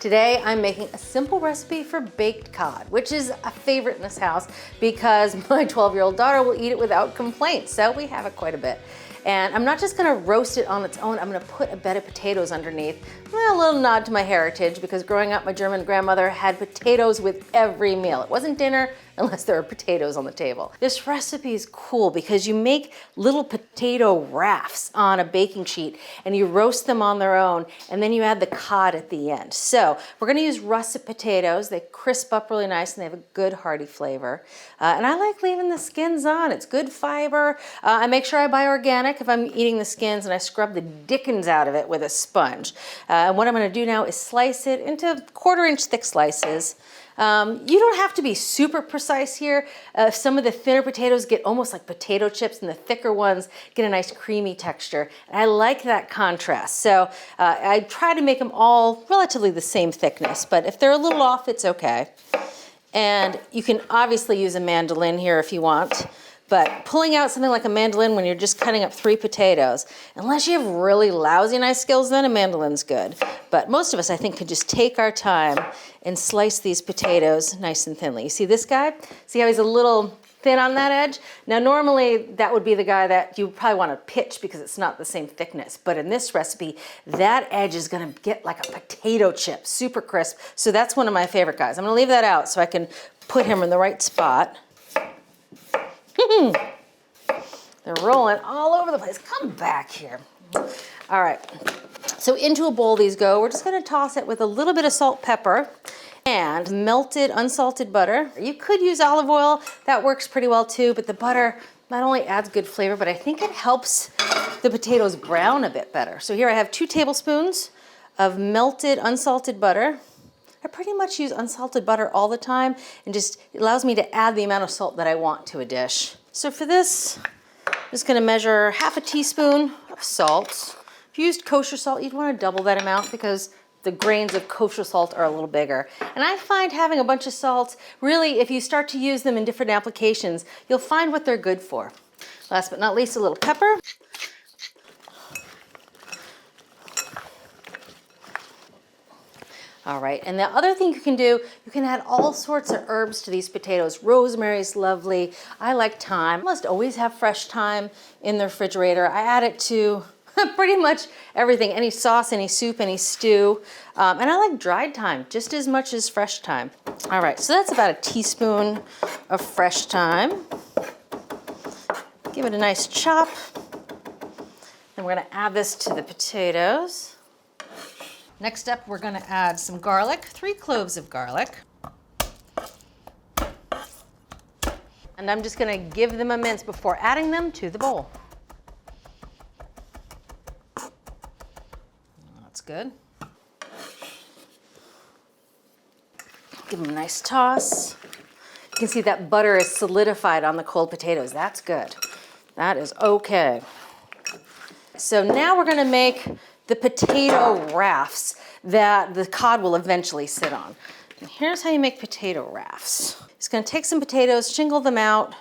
Today I'm making a simple recipe for baked cod, which is a favorite in this house because my 12-year-old daughter will eat it without complaint, so we have it quite a bit. And I'm not just gonna roast it on its own, I'm gonna put a bed of potatoes underneath. Well, a little nod to my heritage because growing up, my German grandmother had potatoes with every meal. It wasn't dinner unless there were potatoes on the table. This recipe is cool because you make little potato rafts on a baking sheet and you roast them on their own, and then you add the cod at the end. So we're gonna use russet potatoes. They crisp up really nice and they have a good hearty flavor. And I like leaving the skins on. It's good fiber. I make sure I buy organic if I'm eating the skins, and I scrub the dickens out of it with a sponge. And what I'm gonna do now is slice it into 1/4-inch thick slices. You don't have to be super precise here. Some of the thinner potatoes get almost like potato chips, and the thicker ones get a nice creamy texture. And I like that contrast. So I try to make them all relatively the same thickness, but if they're a little off, it's okay. And you can obviously use a mandolin here if you want. But pulling out something like a mandolin when you're just cutting up 3 potatoes, unless you have really lousy knife skills, then a mandolin's good. But most of us, I think, could just take our time and slice these potatoes nice and thinly. You see this guy? See how he's a little thin on that edge? Now, normally that would be the guy that you probably want to pitch because it's not the same thickness. But in this recipe, that edge is going to get like a potato chip, super crisp. So that's one of my favorite guys. I'm going to leave that out so I can put him in the right spot. They're rolling all over the place. Come back here. All right, so into a bowl these go. We're just gonna toss it with a little bit of salt, pepper, and melted unsalted butter. You could use olive oil. That works pretty well too, but the butter not only adds good flavor, but I think it helps the potatoes brown a bit better. So here I have 2 tablespoons of melted unsalted butter. I pretty much use unsalted butter all the time, and just it allows me to add the amount of salt that I want to a dish. So for this, I'm just gonna measure 1/2 teaspoon of salt. If you used kosher salt, you'd wanna double that amount because the grains of kosher salt are a little bigger. And I find having a bunch of salts, really, if you start to use them in different applications, you'll find what they're good for. Last but not least, a little pepper. All right, and the other thing you can do, you can add all sorts of herbs to these potatoes. Rosemary's lovely. I like thyme. Almost always have fresh thyme in the refrigerator. I add it to pretty much everything, any sauce, any soup, any stew. And I like dried thyme just as much as fresh thyme. All right, so that's about 1 teaspoon of fresh thyme. Give it a nice chop. And we're gonna add this to the potatoes. Next up, we're gonna add some garlic, 3 cloves of garlic. And I'm just gonna give them a mince before adding them to the bowl. That's good. Give them a nice toss. You can see that butter is solidified on the cold potatoes. That's good. That is okay. So now we're gonna make the potato rafts that the cod will eventually sit on. And here's how you make potato rafts. Just gonna take some potatoes, shingle them out,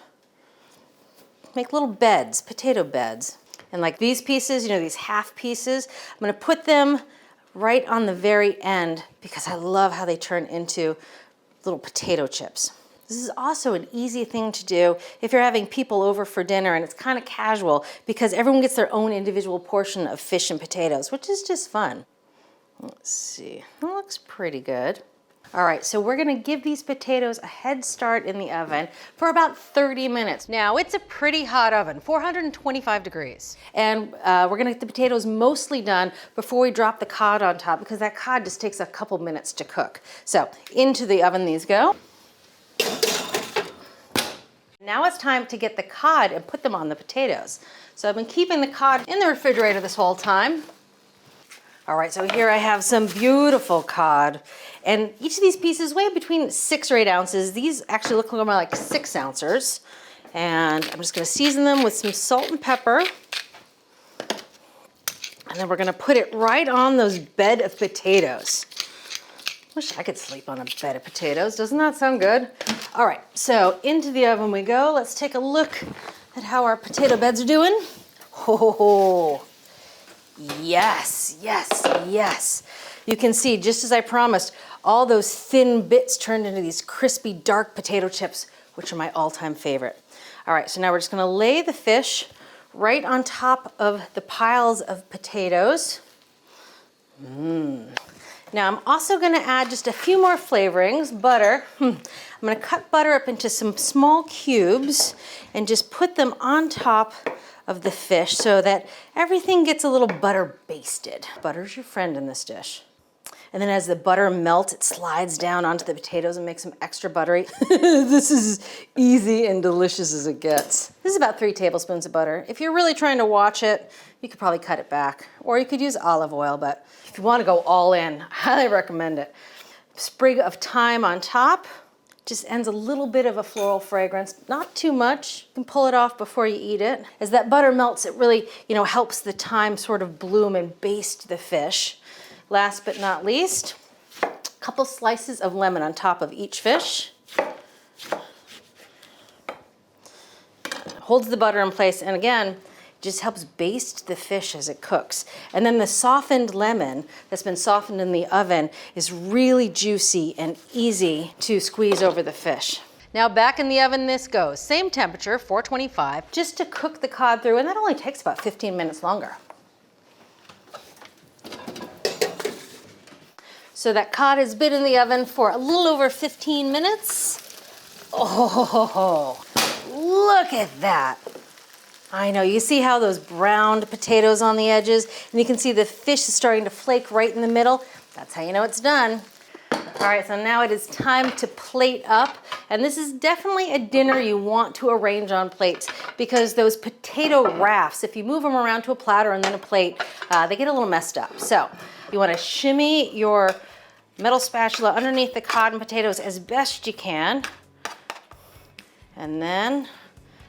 make little beds, potato beds. And like these pieces, you know, these half pieces, I'm gonna put them right on the very end because I love how they turn into little potato chips. This is also an easy thing to do if you're having people over for dinner, and it's kind of casual because everyone gets their own individual portion of fish and potatoes, which is just fun. Let's see, that looks pretty good. All right, so we're gonna give these potatoes a head start in the oven for about 30 minutes. Now, it's a pretty hot oven, 425 degrees. And we're gonna get the potatoes mostly done before we drop the cod on top because that cod just takes a couple minutes to cook. So into the oven these go. Now it's time to get the cod and put them on the potatoes. So I've been keeping the cod in the refrigerator this whole time. All right, so here I have some beautiful cod. And each of these pieces weigh between 6 or 8 ounces. These actually look more like 6 ounces. And I'm just gonna season them with some salt and pepper. And then we're gonna put it right on those bed of potatoes. Wish I could sleep on a bed of potatoes. Doesn't that sound good? All right, so into the oven we go. Let's take a look at how our potato beds are doing. Oh, yes, yes, yes. you can see, just as I promised, all those thin bits turned into these crispy, dark potato chips, which are my all-time favorite. All right, so now we're just gonna lay the fish right on top of the piles of potatoes. Now I'm also gonna add just a few more flavorings, butter. I'm gonna cut butter up into some small cubes and just put them on top of the fish so that everything gets a little butter basted. Butter's your friend in this dish. And then as the butter melts, it slides down onto the potatoes and makes them extra buttery. This is easy and delicious as it gets. This is about 3 tablespoons of butter. If you're really trying to watch it, you could probably cut it back. Or you could use olive oil, but if you want to go all in, I highly recommend it. Sprig of thyme on top. Just ends a little bit of a floral fragrance, not too much. You can pull it off before you eat it. As that butter melts, it really, helps the thyme sort of bloom and baste the fish. Last but not least, a couple slices of lemon on top of each fish. Holds the butter in place, and again, just helps baste the fish as it cooks. And then the softened lemon that's been softened in the oven is really juicy and easy to squeeze over the fish. Now back in the oven this goes. Same temperature, 425, just to cook the cod through, and that only takes about 15 minutes longer. So that cod has been in the oven for a little over 15 minutes. Oh, look at that. I know, you see how those browned potatoes on the edges, and you can see the fish is starting to flake right in the middle. That's how you know it's done. All right, so now it is time to plate up. And this is definitely a dinner you want to arrange on plates because those potato rafts, if you move them around to a platter and then a plate, they get a little messed up. So you want to shimmy your metal spatula underneath the cod and potatoes as best you can. And then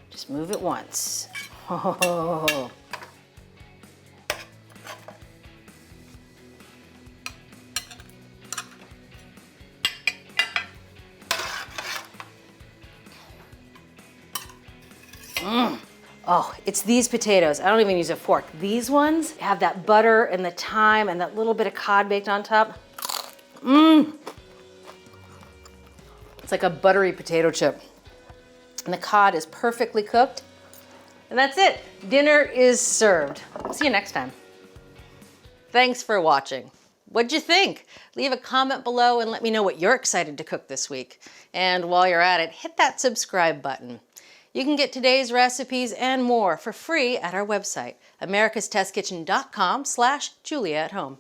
just move it once. Oh. Oh, it's these potatoes. I don't even use a fork. These ones have that butter and the thyme and that little bit of cod baked on top. It's like a buttery potato chip. And the cod is perfectly cooked. And that's it. Dinner is served. See you next time. Thanks for watching. What'd you think? Leave a comment below and let me know what you're excited to cook this week. And while you're at it, hit that subscribe button. You can get today's recipes and more for free at our website, americastestkitchen.com/JuliaAtHome.